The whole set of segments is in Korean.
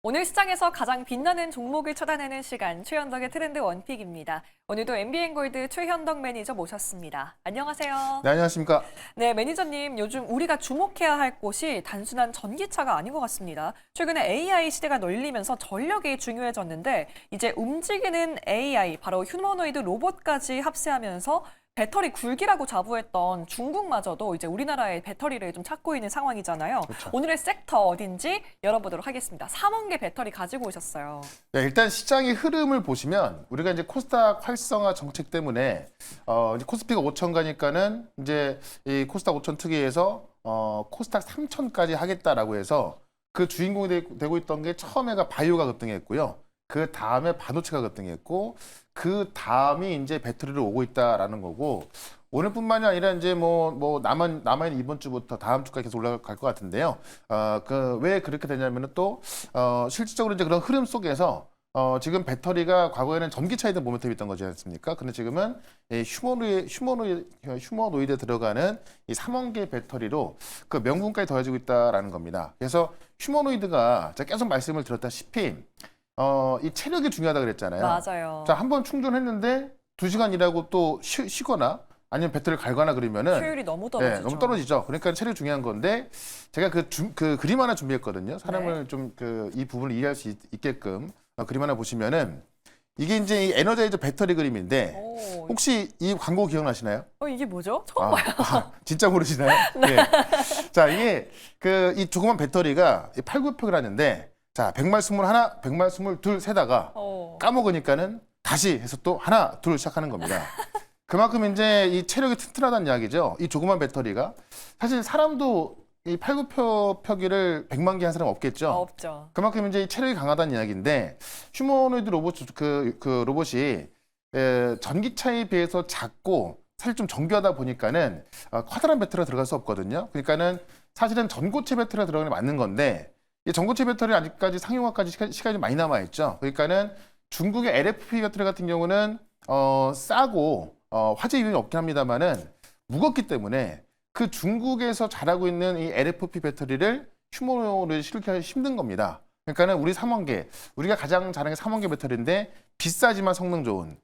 오늘 시장에서 가장 빛나는 종목을 찾아내는 시간, 최현덕의 트렌드 원픽입니다. 오늘도 MBN골드 최현덕 매니저 모셨습니다. 안녕하세요. 네, 안녕하십니까. 네, 매니저님, 요즘 우리가 주목해야 할 곳이 단순한 전기차가 아닌 것 같습니다. 최근에 AI 시대가 널리면서 전력이 중요해졌는데 이제 움직이는 AI, 바로 휴머노이드 로봇까지 합세하면서 배터리 굴기라고 자부했던 중국마저도 이제 우리나라의 배터리를 좀 찾고 있는 상황이잖아요. 그렇죠. 오늘의 섹터 어딘지 열어보도록 하겠습니다. 3원계 배터리 가지고 오셨어요. 네, 일단 시장의 흐름을 보시면 우리가 이제 코스닥 활성화 정책 때문에 이제 코스피가 5천 가니까는 이제 이 코스닥 5천 특위에서 코스닥 3천까지 하겠다라고 해서 그 주인공이 되고 있던 게 처음에가 바이오가 급등했고요. 그 다음에 반도체가 급등했고 그 다음이 이제 배터리로 오고 있다라는 거고 오늘뿐만이 아니라 이제 뭐 남아있는 이번 주부터 다음 주까지 계속 올라갈 것 같은데요. 왜 그렇게 되냐면은 또 실질적으로 이제 그런 흐름 속에서 지금 배터리가 과거에는 전기차에도 모멘텀이 있던 거지 않습니까? 근데 지금은 이 휴머노이드에 들어가는 이 3원계 배터리로 그 명분까지 더해지고 있다라는 겁니다. 그래서 휴머노이드가 제가 계속 말씀을 드렸다시피 이 체력이 중요하다 그랬잖아요. 맞아요. 자, 한 번 충전했는데 2시간 일하고 또 쉬거나 아니면 배터리를 갈거나 그러면은 효율이 너무 떨어지죠. 네, 너무 떨어지죠. 그러니까 체력이 중요한 건데 제가 그 그림 하나 준비했거든요. 사람을 좀 이 부분을 이해할 수 있게끔 그림 하나 보시면은 이게 이제 이 에너자이저 배터리 그림인데 오, 혹시 이 광고 기억나시나요? 이게 뭐죠? 처음 봐요. 진짜 모르시나요? 네. 자, 이게 이 조그만 배터리가 8구역이라는데 자, 100말 21, 100말 22 세다가 까먹으니까는 다시 해서 또 하나, 둘 시작하는 겁니다. 그만큼 이제 이 체력이 튼튼하다는 이야기죠. 이 조그만 배터리가. 사실 사람도 이 8구표기를 100만 개 한 사람 없겠죠. 없죠. 그만큼 이제 이 체력이 강하다는 이야기인데 휴머노이드 로봇 그 로봇이 전기차에 비해서 작고 사실 좀 정교하다 보니까는 커다란 배터리가 들어갈 수 없거든요. 그러니까는 사실은 전고체 배터리가 들어가는 게 맞는 건데 이 전고체 배터리 아직까지 상용화까지 시간이 많이 남아 있죠. 그러니까는 중국의 LFP 배터리 같은 경우는 싸고 화재 위험이 없긴 합니다만은 무겁기 때문에 그 중국에서 잘하고 있는 이 LFP 배터리를 휴머노를 실기 힘든 겁니다. 그러니까는 우리 3원계, 우리가 가장 잘하는 게 3원계 배터리인데 비싸지만 성능 좋은.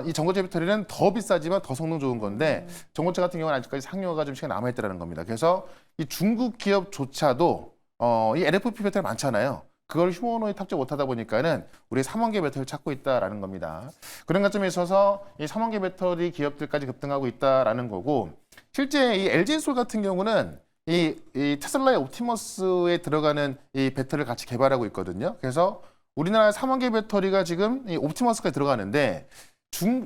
이 전고체 배터리는 더 비싸지만 더 성능 좋은 건데 전고체 같은 경우는 아직까지 상용화가 좀 시간이 남아있다는 겁니다. 그래서 이 중국 기업조차도 이 LFP 배터리 많잖아요. 그걸 휴머노이드 탑재 못하다 보니까는 우리 3원계 배터리를 찾고 있다라는 겁니다. 그런 관점에 있어서 이 3원계 배터리 기업들까지 급등하고 있다라는 거고 실제 이 LG엔솔 같은 경우는 이 테슬라의 옵티머스에 들어가는 이 배터리를 같이 개발하고 있거든요. 그래서 우리나라 3원계 배터리가 지금 이 옵티머스까지 들어가는데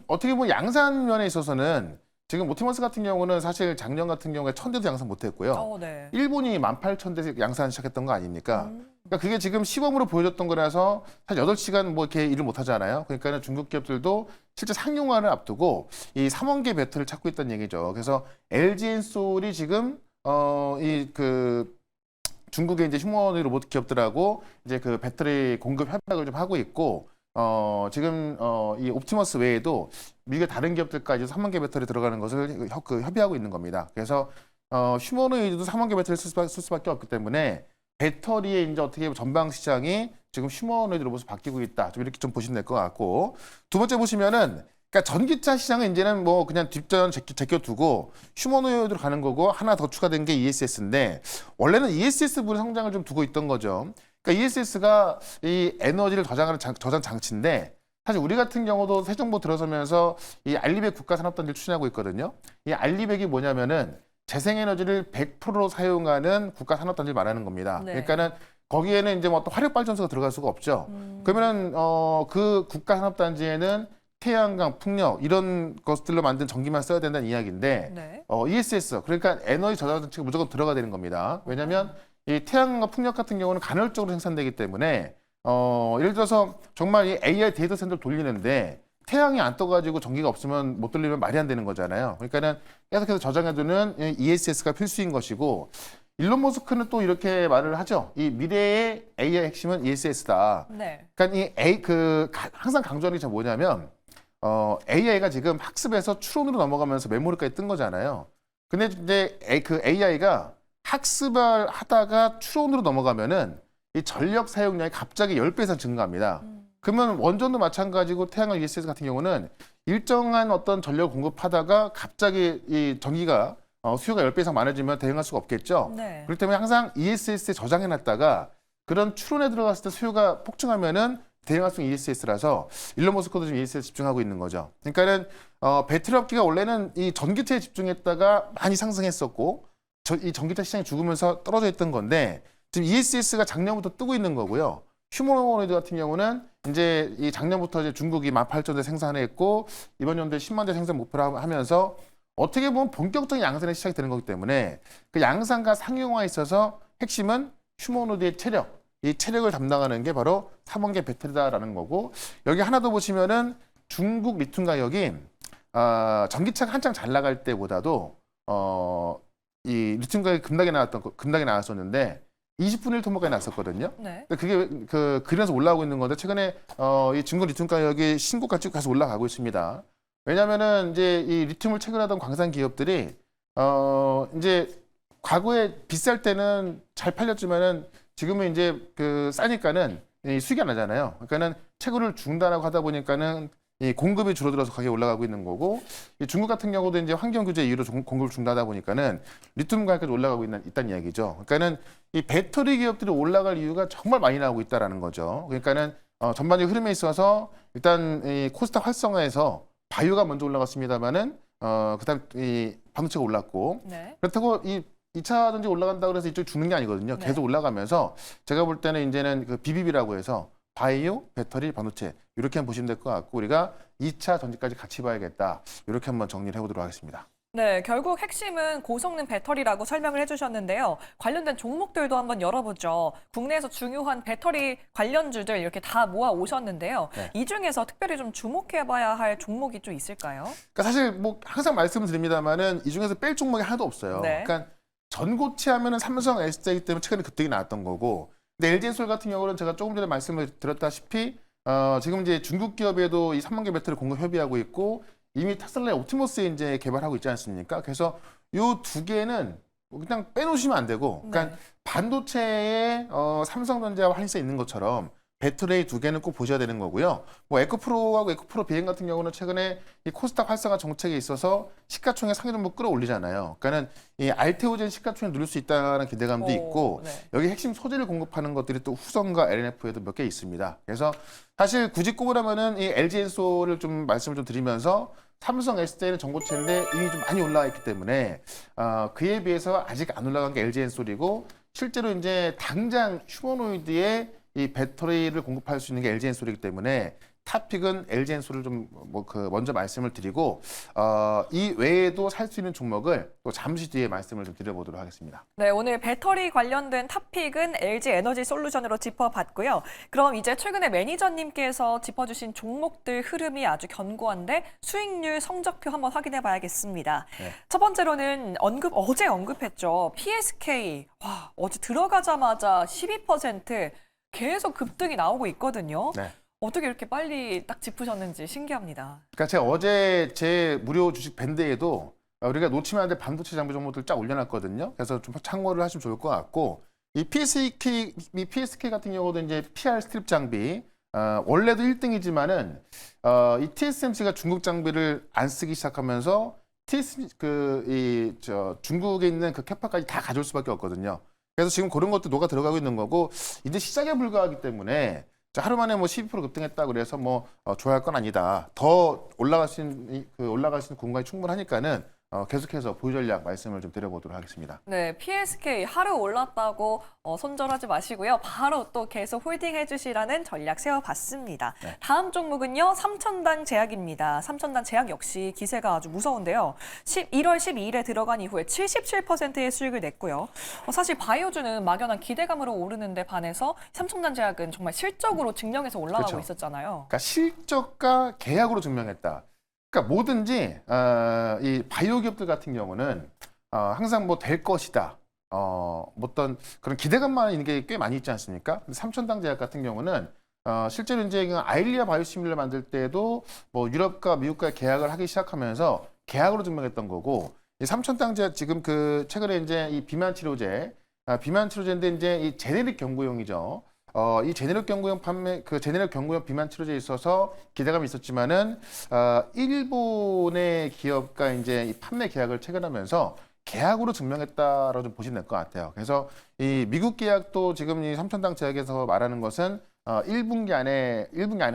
어떻게 보면 양산 면에 있어서는 지금 옵티머스 같은 경우는 사실 작년 같은 경우에 1000대도 양산 못했고요. 네. 일본이 18,000대 양산 시작했던 거 아닙니까? 그러니까 그게 지금 시범으로 보여줬던 거라서 사실 8시간 뭐 이렇게 일을 못 하잖아요. 그러니까 중국 기업들도 실제 상용화를 앞두고 이 3원계 배터리를 찾고 있다는 얘기죠. 그래서 LG엔솔이 지금 중국의 이제 휴머노이드 로봇 기업들하고 이제 그 배터리 공급 협약을 좀 하고 있고 지금 이 옵티머스 외에도 미국의 다른 기업들까지 3원계 배터리 들어가는 것을 협의하고 있는 겁니다. 그래서 휴머노이드도 3원계 배터리를 쓸 수밖에 없기 때문에 배터리의 이제 어떻게 보면 전방 시장이 지금 휴머노이드 로봇으로 바뀌고 있다. 좀 이렇게 좀 보시면 될 것 같고 두 번째 보시면은 그러니까 전기차 시장은 이제는 뭐 그냥 뒷전 제껴두고 휴머노이드로 가는 거고 하나 더 추가된 게 ESS인데 원래는 ESS 부분의 성장을 좀 두고 있던 거죠. 그러니까 ESS가 이 에너지를 저장하는 저장 장치인데 사실 우리 같은 경우도 새 정부 들어서면서 이 알리백 국가산업단지를 추진하고 있거든요. 이 알리백이 뭐냐면은 재생에너지를 100% 사용하는 국가산업단지를 말하는 겁니다. 네. 그러니까는 거기에는 이제 뭐 또 화력발전소가 들어갈 수가 없죠. 그러면은 그 국가산업단지에는 태양광, 풍력 이런 것들로 만든 전기만 써야 된다는 이야기인데 네. ESS 그러니까 에너지 저장 장치가 무조건 들어가야 되는 겁니다. 왜냐하면 이 태양과 풍력 같은 경우는 간헐적으로 생산되기 때문에 예를 들어서 정말 이 AI 데이터 센터를 돌리는데 태양이 안 떠가지고 전기가 없으면 못 돌리면 말이 안 되는 거잖아요. 그러니까는 계속해서 저장해두는 ESS가 필수인 것이고 일론 머스크는 또 이렇게 말을 하죠. 이 미래의 AI 핵심은 ESS다. 네. 그러니까 항상 강조하는 게 뭐냐면 AI가 지금 학습에서 추론으로 넘어가면서 메모리까지 뜬 거잖아요. 근데 이제 그 AI가 학습을 하다가 추론으로 넘어가면은 이 전력 사용량이 갑자기 10배 이상 증가합니다. 그러면 원전도 마찬가지고 태양광 ESS 같은 경우는 일정한 어떤 전력을 공급하다가 갑자기 이 전기가 수요가 10배 이상 많아지면 대응할 수가 없겠죠. 네. 그렇기 때문에 항상 ESS에 저장해놨다가 그런 추론에 들어갔을 때 수요가 폭증하면은 대응할 수 있는 ESS라서 일론 머스크도 지금 ESS에 집중하고 있는 거죠. 그러니까는 배터리 업계가 원래는 이 전기차에 집중했다가 많이 상승했었고 이 전기차 시장이 죽으면서 떨어져 있던 건데 지금 ESS가 작년부터 뜨고 있는 거고요. 휴머노이드 같은 경우는 이제 이 작년부터 이제 중국이 18,000대 생산했고 이번 연도에 10만 대 생산 목표를 하면서 어떻게 보면 본격적인 양산이 시작이 되는 거기 때문에 그 양산과 상용화에 있어서 핵심은 휴머노이드의 체력, 이 체력을 담당하는 게 바로 3원계 배터리다라는 거고 여기 하나 더 보시면은 중국 리튬 가격이 전기차가 한창 잘 나갈 때보다도 이 리튬 가격이 급락이 나왔었는데 20분의 1토막까지 났었거든요. 네. 그게 그래서 올라오고 있는 건데 최근에 이 중국 리튬 가격이 신고가 쭉 계속 올라가고 있습니다. 왜냐하면은 이제 이 리튬을 채굴하던 광산 기업들이 이제 과거에 비쌀 때는 잘 팔렸지만은 지금은 이제 싸니까는 이 수익이 안 나잖아요. 그러니까는 채굴을 중단하고 하다 보니까는 이 공급이 줄어들어서 가격이 올라가고 있는 거고 이 중국 같은 경우도 이제 환경 규제 이유로 공급을 중단하다 보니까는 리튬 가격까지 올라가고 있다는 이야기죠. 그러니까는 이 배터리 기업들이 올라갈 이유가 정말 많이 나오고 있다라는 거죠. 그러니까는 전반적인 흐름에 있어서 일단 이 코스닥 활성화에서 바이오가 먼저 올라갔습니다만은 그다음 이 반도체가 올랐고 네. 그렇다고 이 2차 전지 올라간다고 해서 이쪽이 죽는 게 아니거든요. 네. 계속 올라가면서 제가 볼 때는 이제는 그 BBB라고 해서 바이오, 배터리, 반도체 이렇게 한번 보시면 될 것 같고 우리가 2차 전지까지 같이 봐야겠다. 이렇게 한번 정리를 해보도록 하겠습니다. 네, 결국 핵심은 고성능 배터리라고 설명을 해주셨는데요. 관련된 종목들도 한번 열어보죠. 국내에서 중요한 배터리 관련주들 이렇게 다 모아 오셨는데요. 네. 이 중에서 특별히 좀 주목해봐야 할 종목이 좀 있을까요? 그러니까 사실 뭐 항상 말씀을 드립니다만은 이 중에서 뺄 종목이 하나도 없어요. 네. 그러니까 전고체 하면은 삼성, SDI기 때문에 최근에 급등이 나왔던 거고 근데 LG엔솔 같은 경우는 제가 조금 전에 말씀을 드렸다시피 지금 이제 중국 기업에도 이 3만 개 배터리 공급 협의하고 있고 이미 테슬라의 옵티머스에 이제 개발하고 있지 않습니까? 그래서 요 두 개는 그냥 빼놓으시면 안 되고, 그러니까 네. 반도체에 삼성전자와 한리사 있는 것처럼 배터리 두 개는 꼭 보셔야 되는 거고요. 뭐 에코프로하고 에코프로 비행 같은 경우는 최근에 이 코스닥 활성화 정책에 있어서 시가총액 상위 정도 끌어올리잖아요. 그러니까는 이 알테오젠 시가총액 누릴 수 있다는 기대감도 있고 네. 여기 핵심 소재를 공급하는 것들이 또 후성과 LNF에도 몇 개 있습니다. 그래서 사실 굳이 꼽으라면은 이 LG엔솔을 좀 말씀을 좀 드리면서 삼성 SDI는 전고체인데 이미 좀 많이 올라와 있기 때문에 그에 비해서 아직 안 올라간 게 LG엔솔이고 실제로 이제 당장 휴머노이드에 이 배터리를 공급할 수 있는 게 LG엔솔이기 때문에 탑픽은 LG엔솔을 좀 먼저 말씀을 드리고 이 외에도 살 수 있는 종목을 또 잠시 뒤에 말씀을 좀 드려보도록 하겠습니다. 네, 오늘 배터리 관련된 탑픽은 LG 에너지 솔루션으로 짚어봤고요. 그럼 이제 최근에 매니저님께서 짚어주신 종목들 흐름이 아주 견고한데 수익률 성적표 한번 확인해 봐야겠습니다. 네. 첫 번째로는 어제 언급했죠. PSK. 와, 어제 들어가자마자 12% 계속 급등이 나오고 있거든요. 네. 어떻게 이렇게 빨리 딱 짚으셨는지 신기합니다. 그러니까 제가 어제 제 무료 주식 밴드에도 우리가 놓치면 안 될 반도체 장비 종목들 쫙 올려놨거든요. 그래서 좀 참고를 하시면 좋을 것 같고 이 PSK 같은 경우도 이제 PR 스트립 장비 원래도 1등이지만은 이 TSMC가 중국 장비를 안 쓰기 시작하면서 중국에 있는 그 캐파까지 다 가져올 수밖에 없거든요. 그래서 지금 그런 것도 녹아 들어가고 있는 거고 이제 시작에 불과하기 때문에 하루 만에 뭐 12% 급등했다 그래서 뭐 좋아할 건 아니다. 더 올라갈 수 있는 공간이 충분하니까는 계속해서 보유 전략 말씀을 좀 드려보도록 하겠습니다. 네, PSK 하루 올랐다고 손절하지 마시고요. 바로 또 계속 홀딩 해주시라는 전략 세워봤습니다. 네. 다음 종목은요. 삼천당 제약입니다. 삼천당 제약 역시 기세가 아주 무서운데요. 1월 12일에 들어간 이후에 77%의 수익을 냈고요. 사실 바이오주는 막연한 기대감으로 오르는데 반해서 삼천당 제약은 정말 실적으로 증명해서 올라가고 그렇죠. 있었잖아요. 그러니까 실적과 계약으로 증명했다. 그러니까 뭐든지 이 바이오 기업들 같은 경우는 항상 뭐 될 것이다. 어떤 그런 기대감만 있는 게 꽤 많이 있지 않습니까? 근데 삼천당 제약 같은 경우는 실제로 이제 그 아일리아 바이오시밀러 만들 때도 뭐 유럽과 미국과 계약을 하기 시작하면서 계약으로 증명했던 거고 이 삼천당 제약 지금 최근에 이제 이 비만 치료제인데 이제 이 제네릭 경구용이죠. 이 제네릭 경구용 판매 그 제네릭 경구용 비만 치료제에 있어서 기대감이 있었지만은 일본의 기업과 이제 이 판매 계약을 체결하면서 계약으로 증명했다라고 좀 보시면 될 것 같아요. 그래서 이 미국 계약도 지금 이 삼천당 제약에서 말하는 것은 1분기 안에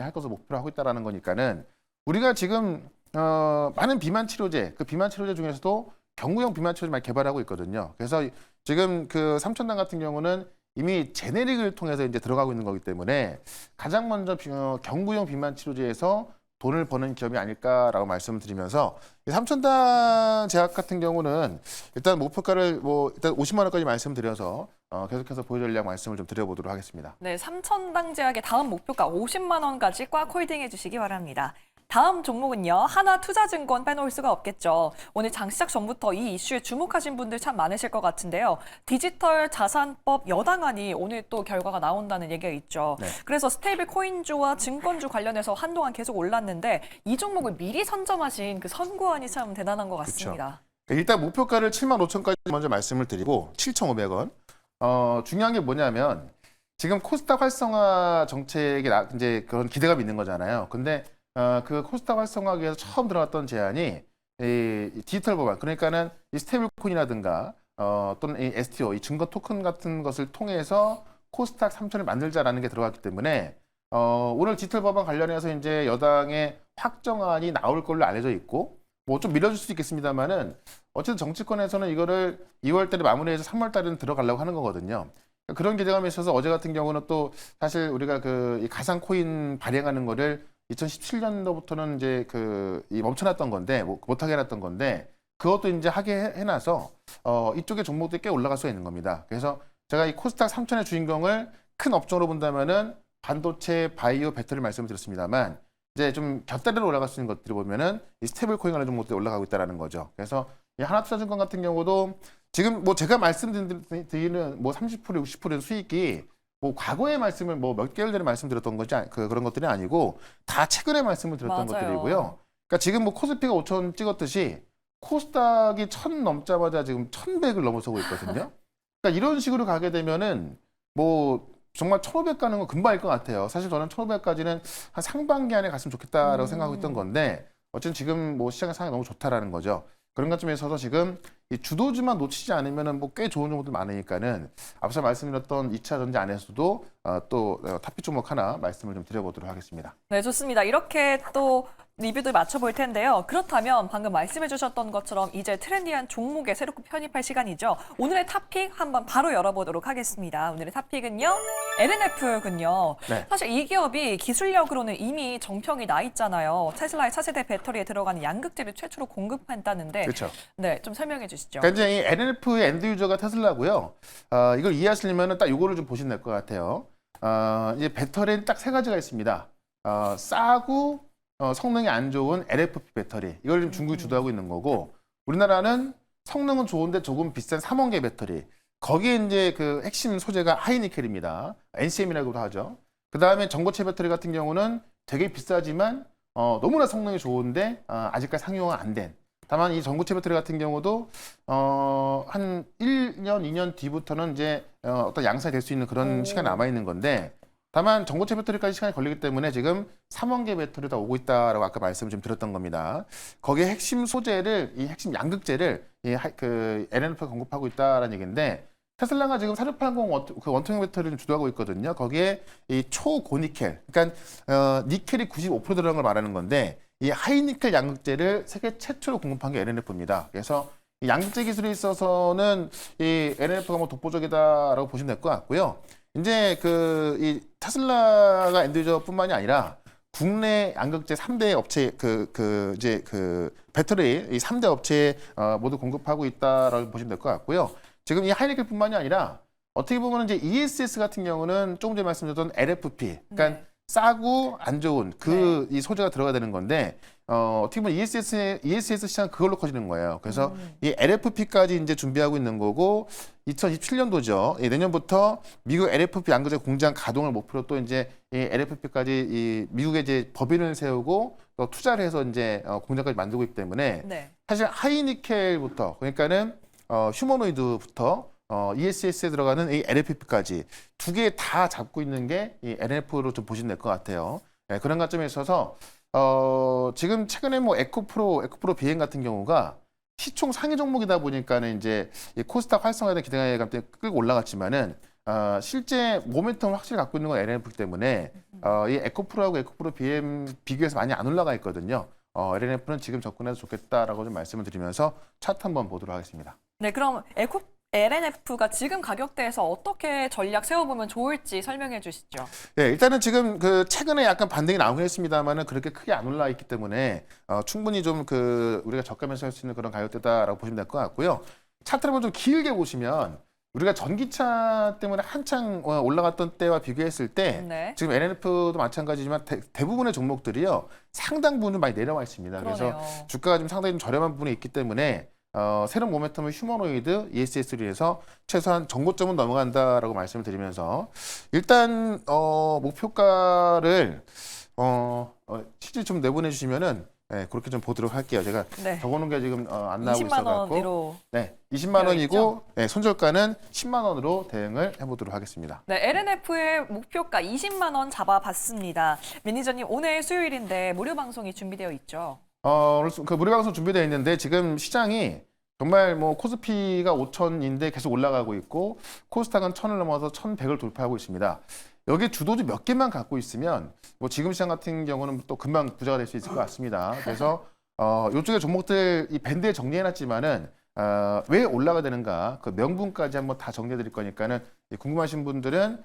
할 것을 목표로 하고 있다라는 거니까는 우리가 지금 많은 비만 치료제, 그 비만 치료제 중에서도 경구용 비만 치료제 많이 개발하고 있거든요. 그래서 지금 그 삼천당 같은 경우는 이미 제네릭을 통해서 이제 들어가고 있는 거기 때문에 가장 먼저 경구용 비만 치료제에서 돈을 버는 기업이 아닐까라고 말씀을 드리면서 이 삼천당 제약 같은 경우는 일단 목표가를 일단 50만 원까지 말씀드려서 계속해서 보유 전략 말씀을 좀 드려보도록 하겠습니다. 네, 삼천당 제약의 다음 목표가 50만 원까지 꽉 홀딩해 주시기 바랍니다. 다음 종목은요. 하나투자증권 빼놓을 수가 없겠죠. 오늘 장 시작 전부터 이 이슈에 주목하신 분들 참 많으실 것 같은데요. 디지털 자산법 여당안이 오늘 또 결과가 나온다는 얘기가 있죠. 네. 그래서 스테이블 코인주와 증권주 관련해서 한동안 계속 올랐는데 이 종목을 미리 선점하신 그 선구안이 참 대단한 것 같습니다. 일단 목표가를 7만 5천까지 먼저 말씀을 드리고 7,500원. 중요한 게 뭐냐면 지금 코스닥 활성화 정책에 이제 그런 기대감이 있는 거잖아요. 근데 그 코스닥 활성화하기 위해서 처음 들어갔던 제안이 이 디지털 법안, 그러니까는 이 스테이블 코인이라든가 또는 이 STO, 이 증거 토큰 같은 것을 통해서 코스닥 3천을 만들자라는 게 들어갔기 때문에 오늘 디지털 법안 관련해서 이제 여당의 확정안이 나올 걸로 알려져 있고 뭐 좀 미뤄질 수 있겠습니다만은 어쨌든 정치권에서는 이거를 2월 달에 마무리해서 3월 달에는 들어가려고 하는 거거든요. 그런 기대감이 있어서 어제 같은 경우는 또 사실 우리가 이 가상 코인 발행하는 거를 2017년도부터는 이제 이 멈춰놨던 건데 못하게 해놨던 건데 그것도 이제 하게 해놔서 이쪽의 종목들이 꽤 올라갈 수가 있는 겁니다. 그래서 제가 이 코스닥 3천의 주인공을 큰 업종으로 본다면은 반도체, 바이오, 배터리 말씀을 드렸습니다만 이제 좀 곁다리로 올라갈 수 있는 것들을 보면은 이 스테이블 코인 관련 종목들이 올라가고 있다라는 거죠. 그래서 이 하나투자증권 같은 경우도 지금 제가 말씀드리는 30% 60% 수익이 과거의 말씀을 몇 개월 전에 말씀드렸던 거지 그런 것들이 아니고 다 최근에 말씀을 드렸던 맞아요. 것들이고요. 그러니까 지금 코스피가 5천 찍었듯이 코스닥이 1,000 넘자마자 지금 1,100을 넘어서고 있거든요. 그러니까 이런 식으로 가게 되면은 정말 1,500 가는 건 금방일 것 같아요. 사실 저는 1,500까지는 한 상반기 안에 갔으면 좋겠다라고 생각하고 있던 건데 어쨌든 지금 시장 상황이 너무 좋다라는 거죠. 그런 관점에서 지금 이 주도주만 놓치지 않으면은 꽤 좋은 종목들 많으니까는 앞서 말씀드렸던 2차 전지 안에서도 또 탑픽 종목 하나 말씀을 좀 드려보도록 하겠습니다. 네, 좋습니다. 이렇게 또 리뷰들 맞춰볼 텐데요. 그렇다면 방금 말씀해 주셨던 것처럼 이제 트렌디한 종목에 새롭게 편입할 시간이죠. 오늘의 탑픽 한번 바로 열어보도록 하겠습니다. 오늘의 탑픽은요. LNF군요. 네. 사실 이 기업이 기술력으로는 이미 정평이 나 있잖아요. 테슬라의 차세대 배터리에 들어가는 양극재를 최초로 공급한다는데 그렇죠. 네, 좀 설명해 주시죠. 그러니까 이제 이 LNF의 엔드 유저가 테슬라고요. 이걸 이해하시려면 딱 요거를 좀 보시면 될 것 같아요. 이제 배터리는 딱 세 가지가 있습니다. 싸고 성능이 안 좋은 LFP 배터리. 이걸 지금 중국이 주도하고 있는 거고 우리나라는 성능은 좋은데 조금 비싼 3원계 배터리. 거기에 이제 그 핵심 소재가 하이니켈입니다. NCM이라고도 하죠. 그 다음에 전고체 배터리 같은 경우는 되게 비싸지만 너무나 성능이 좋은데 아직까지 상용화 안 된. 다만 이 전고체 배터리 같은 경우도 한 1년, 2년 뒤부터는 이제 어떤 양산이 될 수 있는 그런 시간이 남아 있는 건데 다만 전고체 배터리까지 시간이 걸리기 때문에 지금 3원계 배터리가 오고 있다라고 아까 말씀을 좀 드렸던 겁니다. 거기에 핵심 소재를 이 핵심 양극재를 그 LNF가 공급하고 있다라는 얘기인데 테슬라가 지금 4680 그 원통형 배터리를 주도하고 있거든요. 거기에 이 초고니켈, 그러니까 니켈이 95% 들어간 걸 말하는 건데 이 하이니켈 양극재를 세계 최초로 공급한 게 LNF입니다. 그래서 이 양극재 기술에 있어서는 이 LNF가 독보적이다라고 보시면 될 것 같고요. 이제 이 테슬라가 엔드유저뿐만이 아니라 국내 양극재 3대 업체 배터리 이 3대 업체에 모두 공급하고 있다라고 보시면 될 것 같고요. 지금 이 하이니켈뿐만이 아니라 어떻게 보면 이제 ESS 같은 경우는 조금 전에 말씀드렸던 LFP, 그러니까 싸고 안 좋은 이 소재가 들어가야 되는 건데 어떻게 보면 ESS 시장 그걸로 커지는 거예요. 그래서 이 LFP까지 이제 준비하고 있는 거고 2027년도죠. 내년부터 미국 LFP 양극재 공장 가동을 목표로 또 이제 이 LFP까지 이 미국에 이제 법인을 세우고 또 투자를 해서 이제 공장까지 만들고 있기 때문에 사실 하이니켈부터 그러니까는 휴머노이드부터 ESS에 들어가는 이 LFP까지 두 개 다 잡고 있는 게 이 NF로 좀 보시면 될 것 같아요. 예, 그런 관점에 있어서 지금 최근에 뭐 에코프로 비행 같은 경우가 시총 상위 종목이다 보니까는 이제 이 코스닥 활성화에 대한 기대감 때문에 끌고 올라갔지만은 실제 모멘텀을 확실히 갖고 있는 건 LNF 때문에 이 에코프로하고 에코프로 BM 비교해서 많이 안 올라가 있거든요. LNF는 지금 접근해서 좋겠다라고 좀 말씀을 드리면서 차트 한번 보도록 하겠습니다. 네, 그럼 LNF가 지금 가격대에서 어떻게 전략 세워보면 좋을지 설명해 주시죠. 네, 일단은 지금 그 최근에 약간 반등이 나오긴 했습니다만은 그렇게 크게 안 올라 있기 때문에 충분히 좀 그 우리가 저가면서 할 수 있는 그런 가격대다라고 보시면 될 것 같고요. 차트를 한번 좀 길게 보시면 우리가 전기차 때문에 한창 올라갔던 때와 비교했을 때 네. 지금 LNF도 마찬가지지만 대부분의 종목들이요 상당 부분 많이 내려와 있습니다. 그러네요. 그래서 주가가 좀 상당히 좀 저렴한 부분이 있기 때문에 새로운 모멘텀을 휴머노이드 ESS에서 최소한 정고점은 넘어간다라고 말씀을 드리면서 일단 목표가를 실제 좀 내보내 주시면은 네, 그렇게 좀 보도록 할게요. 제가 네. 적어놓은 게 지금 안 나오고 20만 있어갖고 원으로. 네, 20만 원이고 있죠? 네, 손절가는 10만 원으로 대응을 해보도록 하겠습니다. 네, LNF의 목표가 20만 원 잡아봤습니다. 매니저님, 오늘 수요일인데 무료 방송이 준비되어 있죠? 오늘 그 무료 방송 준비되어 있는데 지금 시장이 정말 뭐 코스피가 5천인데 계속 올라가고 있고 코스닥은 1,000을 넘어서 1,100을 돌파하고 있습니다. 여기 주도주 몇 개만 갖고 있으면 뭐 지금 시장 같은 경우는 또 금방 부자가 될 수 있을 것 같습니다. 그래서 이쪽에 종목들 이 밴드에 정리해놨지만은 왜 올라가 되는가 그 명분까지 한번 다 정리해 드릴 거니까는 궁금하신 분들은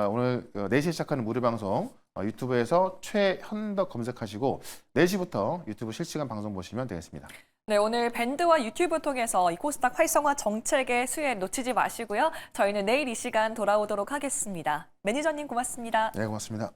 오늘 4시에 시작하는 무료 방송 유튜브에서 최현덕 검색하시고 4시부터 유튜브 실시간 방송 보시면 되겠습니다. 네, 오늘 밴드와 유튜브 통해서 이 코스닥 활성화 정책의 수혜 놓치지 마시고요. 저희는 내일 이 시간 돌아오도록 하겠습니다. 매니저님 고맙습니다. 네, 고맙습니다.